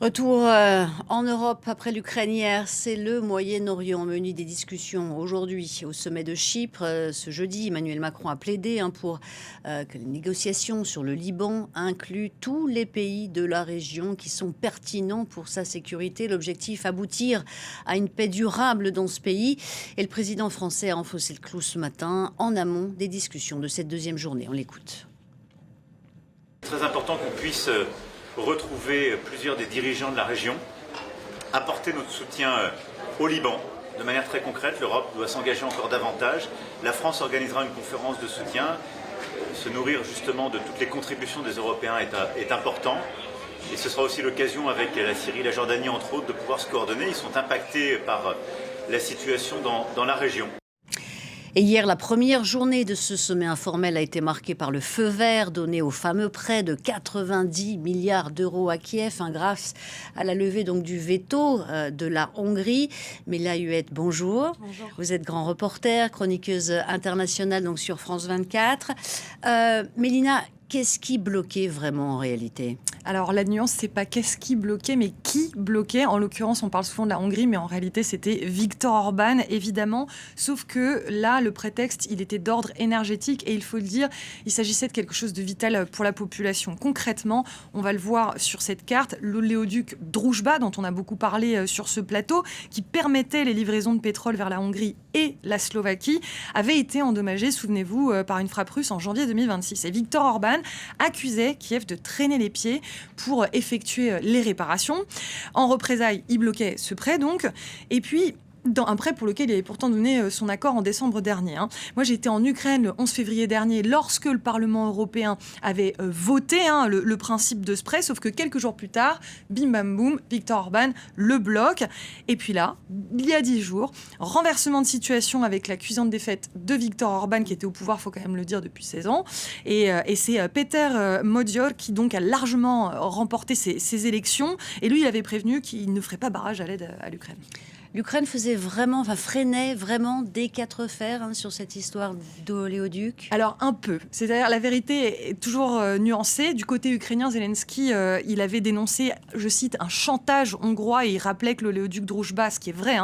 Retour en Europe après l'Ukraine hier, c'est le Moyen-Orient au menu des discussions aujourd'hui au sommet de Chypre. Ce jeudi, Emmanuel Macron a plaidé pour que les négociations sur le Liban incluent tous les pays de la région qui sont pertinents pour sa sécurité. L'objectif, aboutir à une paix durable dans ce pays. Et le président français a enfoncé le clou ce matin en amont des discussions de cette deuxième journée. On l'écoute. C'est très important qu'on puisse retrouver plusieurs des dirigeants de la région, apporter notre soutien au Liban. De manière très concrète, l'Europe doit s'engager encore davantage. La France organisera une conférence de soutien. Se nourrir justement de toutes les contributions des Européens est important. Et ce sera aussi l'occasion avec la Syrie, la Jordanie entre autres, de pouvoir se coordonner. Ils sont impactés par la situation dans la région. Et hier, la première journée de ce sommet informel a été marquée par le feu vert donné au fameux prêt de 90 milliards d'euros à Kiev, grâce à la levée du veto de la Hongrie. Mela Huet, bonjour. Bonjour. Vous êtes grand reporter, chroniqueuse internationale sur France 24. Mélina, qu'est-ce qui bloquait vraiment en réalité ? Alors la nuance, c'est pas qu'est-ce qui bloquait, mais qui bloquait. En l'occurrence, on parle souvent de la Hongrie, mais en réalité, c'était Viktor Orban, évidemment. Sauf que là, le prétexte, il était d'ordre énergétique. Et il faut le dire, il s'agissait de quelque chose de vital pour la population. Concrètement, on va le voir sur cette carte, l'oléoduc Druzhba, dont on a beaucoup parlé sur ce plateau, qui permettait les livraisons de pétrole vers la Hongrie et la Slovaquie, avait été endommagé, souvenez-vous, par une frappe russe en janvier 2026. Et Viktor Orban accusait Kiev de traîner les pieds pour effectuer les réparations. En représailles, il bloquait ce prêt donc. Et puis, dans un prêt pour lequel il avait pourtant donné son accord en décembre dernier. Moi, j'étais en Ukraine le 11 février dernier lorsque le Parlement européen avait voté le principe de ce prêt, sauf que quelques jours plus tard, bim bam boum, Viktor Orban le bloque. Et puis là, il y a 10 jours, renversement de situation avec la cuisante défaite de Viktor Orban qui était au pouvoir, faut quand même le dire, depuis 16 ans. Et c'est Péter Modzior qui donc a largement remporté ces élections. Et lui, il avait prévenu qu'il ne ferait pas barrage à l'aide à l'Ukraine. L'Ukraine freinait vraiment des quatre fers sur cette histoire d'oléoduc. Alors un peu. C'est-à-dire la vérité est toujours nuancée. Du côté ukrainien, Zelensky, il avait dénoncé, je cite, un chantage hongrois et il rappelait que l'oléoduc Druzhba, ce qui est vrai,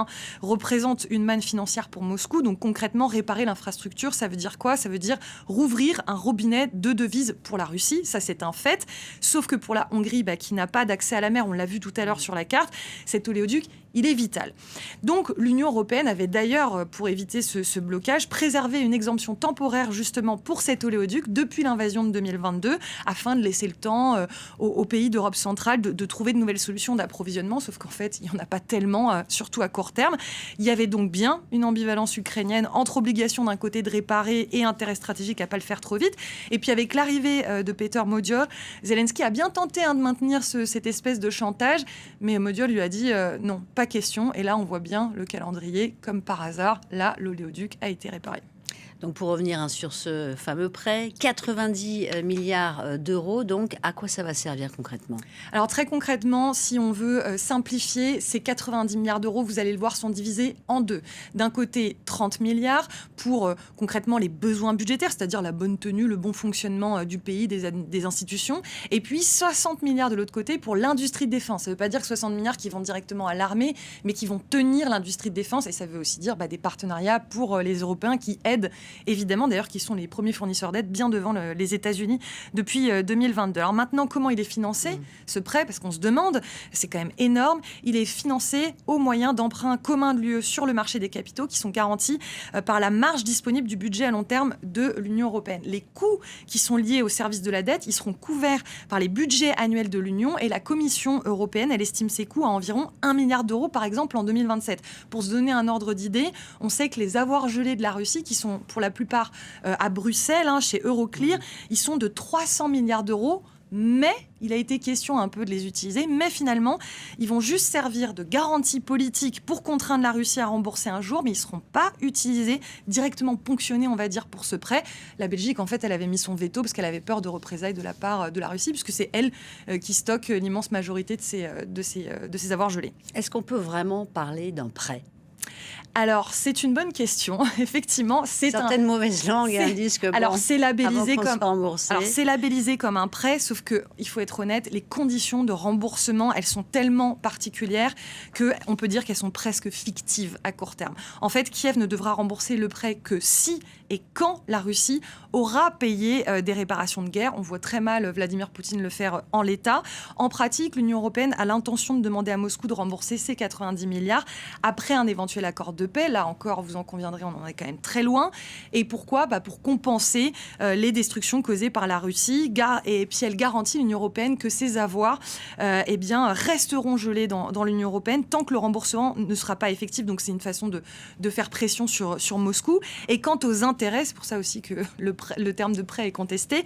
représente une manne financière pour Moscou. Donc concrètement, réparer l'infrastructure, ça veut dire quoi ? Ça veut dire rouvrir un robinet de devises pour la Russie. Ça, c'est un fait. Sauf que pour la Hongrie, qui n'a pas d'accès à la mer, on l'a vu tout à l'heure sur la carte, cet oléoduc, il est vital. Donc l'Union européenne avait d'ailleurs, pour éviter ce blocage, préservé une exemption temporaire justement pour cet oléoduc depuis l'invasion de 2022, afin de laisser le temps aux pays d'Europe centrale de trouver de nouvelles solutions d'approvisionnement, sauf qu'en fait, il n'y en a pas tellement, surtout à court terme. Il y avait donc bien une ambivalence ukrainienne entre obligation d'un côté de réparer et intérêt stratégique à ne pas le faire trop vite. Et puis avec l'arrivée de Péter Modzior, Zelensky a bien tenté de maintenir cette espèce de chantage, mais Modzior lui a dit non, pas question. Et là, on voit bien le calendrier, comme par hasard. Là, l'oléoduc a été réparé. Donc pour revenir sur ce fameux prêt, 90 milliards d'euros, donc à quoi ça va servir concrètement ? Alors très concrètement, si on veut simplifier, ces 90 milliards d'euros, vous allez le voir, sont divisés en deux. D'un côté, 30 milliards pour concrètement les besoins budgétaires, c'est-à-dire la bonne tenue, le bon fonctionnement du pays, des institutions. Et puis 60 milliards de l'autre côté pour l'industrie de défense. Ça ne veut pas dire que 60 milliards qui vont directement à l'armée, mais qui vont tenir l'industrie de défense. Et ça veut aussi dire des partenariats pour les Européens qui aident évidemment, d'ailleurs, qui sont les premiers fournisseurs d'aide, bien devant les États-Unis depuis 2022. Alors maintenant, comment il est financé, ce prêt ? Parce qu'on se demande, c'est quand même énorme. Il est financé au moyen d'emprunts communs de l'UE sur le marché des capitaux qui sont garantis par la marge disponible du budget à long terme de l'Union européenne. Les coûts qui sont liés au service de la dette, ils seront couverts par les budgets annuels de l'Union et la Commission européenne, elle estime ces coûts à environ 1 milliard d'euros, par exemple, en 2027. Pour se donner un ordre d'idée, on sait que les avoirs gelés de la Russie, qui sont pour la plupart à Bruxelles, chez Euroclear, ils sont de 300 milliards d'euros. Mais il a été question un peu de les utiliser. Mais finalement, ils vont juste servir de garantie politique pour contraindre la Russie à rembourser un jour, mais ils ne seront pas utilisés, directement ponctionnés, on va dire, pour ce prêt. La Belgique, en fait, elle avait mis son veto parce qu'elle avait peur de représailles de la part de la Russie, puisque c'est elle qui stocke l'immense majorité de ces avoirs gelés. Est-ce qu'on peut vraiment parler d'un prêt ? Alors, c'est une bonne question. Effectivement, c'est Certaines mauvaises langues disent que alors, c'est labellisé c'est labellisé comme un prêt, sauf que il faut être honnête, les conditions de remboursement, elles sont tellement particulières que on peut dire qu'elles sont presque fictives à court terme. En fait, Kiev ne devra rembourser le prêt que si et quand la Russie aura payé des réparations de guerre. On voit très mal Vladimir Poutine le faire en l'état. En pratique, l'Union européenne a l'intention de demander à Moscou de rembourser ces 90 milliards après un éventuel accord de paix. Là encore, vous en conviendrez, on en est quand même très loin. Et pourquoi ? Pour compenser les destructions causées par la Russie. Et puis elle garantit l'Union européenne que ces avoirs resteront gelés dans l'Union européenne tant que le remboursement ne sera pas effectif. Donc c'est une façon de faire pression sur Moscou. Et quant aux intérêts, c'est pour ça aussi que le terme de prêt est contesté,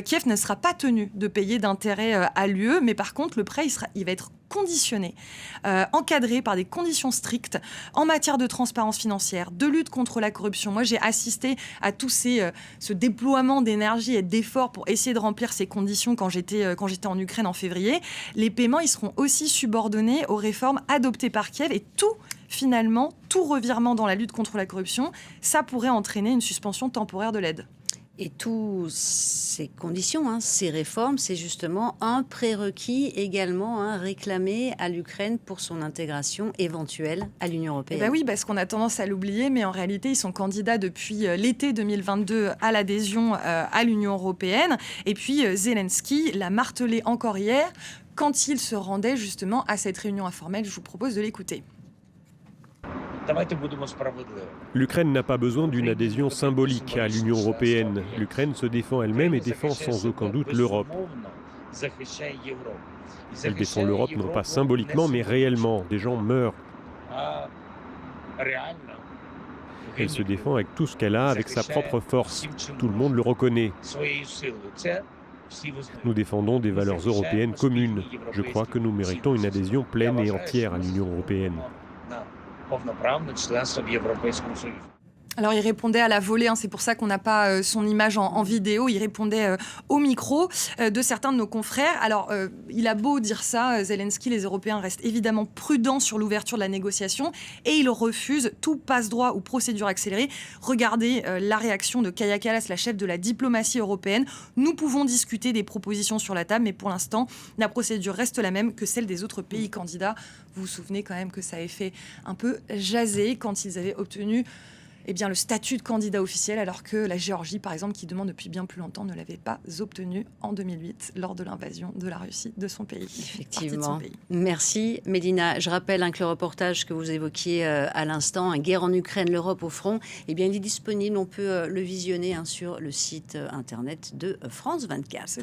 Kiev ne sera pas tenu de payer d'intérêt à l'UE, mais par contre le prêt il va être conditionné, encadré par des conditions strictes en matière de transparence financière, de lutte contre la corruption. Moi, j'ai assisté à tout ce déploiement d'énergie et d'efforts pour essayer de remplir ces conditions quand j'étais en Ukraine en février. Les paiements, ils seront aussi subordonnés aux réformes adoptées par Kiev et finalement, tout revirement dans la lutte contre la corruption, ça pourrait entraîner une suspension temporaire de l'aide. Et toutes ces conditions, ces réformes, c'est justement un prérequis également réclamé à l'Ukraine pour son intégration éventuelle à l'Union européenne. Oui, parce qu'on a tendance à l'oublier, mais en réalité, ils sont candidats depuis l'été 2022 à l'adhésion à l'Union européenne. Et puis, Zelensky l'a martelé encore hier quand il se rendait justement à cette réunion informelle. Je vous propose de l'écouter. L'Ukraine n'a pas besoin d'une adhésion symbolique à l'Union européenne. L'Ukraine se défend elle-même et défend sans aucun doute l'Europe. Elle défend l'Europe non pas symboliquement, mais réellement. Des gens meurent. Elle se défend avec tout ce qu'elle a, avec sa propre force. Tout le monde le reconnaît. Nous défendons des valeurs européennes communes. Je crois que nous méritons une adhésion pleine et entière à l'Union européenne. Alors, il répondait à la volée, c'est pour ça qu'on n'a pas son image en vidéo. Il répondait au micro de certains de nos confrères. Alors, il a beau dire ça, Zelensky, les Européens restent évidemment prudents sur l'ouverture de la négociation et ils refusent tout passe-droit ou procédure accélérée. Regardez la réaction de Kaja Kallas, la chef de la diplomatie européenne. Nous pouvons discuter des propositions sur la table, mais pour l'instant, la procédure reste la même que celle des autres pays candidats. Vous vous souvenez quand même que ça avait fait un peu jaser quand ils avaient obtenu le statut de candidat officiel, alors que la Géorgie, par exemple, qui demande depuis bien plus longtemps, ne l'avait pas obtenu en 2008 lors de l'invasion de la Russie de son pays. Effectivement. Merci, Mélina. Je rappelle que le reportage que vous évoquiez à l'instant, Guerre en Ukraine, l'Europe au front, il est disponible. On peut le visionner sur le site internet de France 24.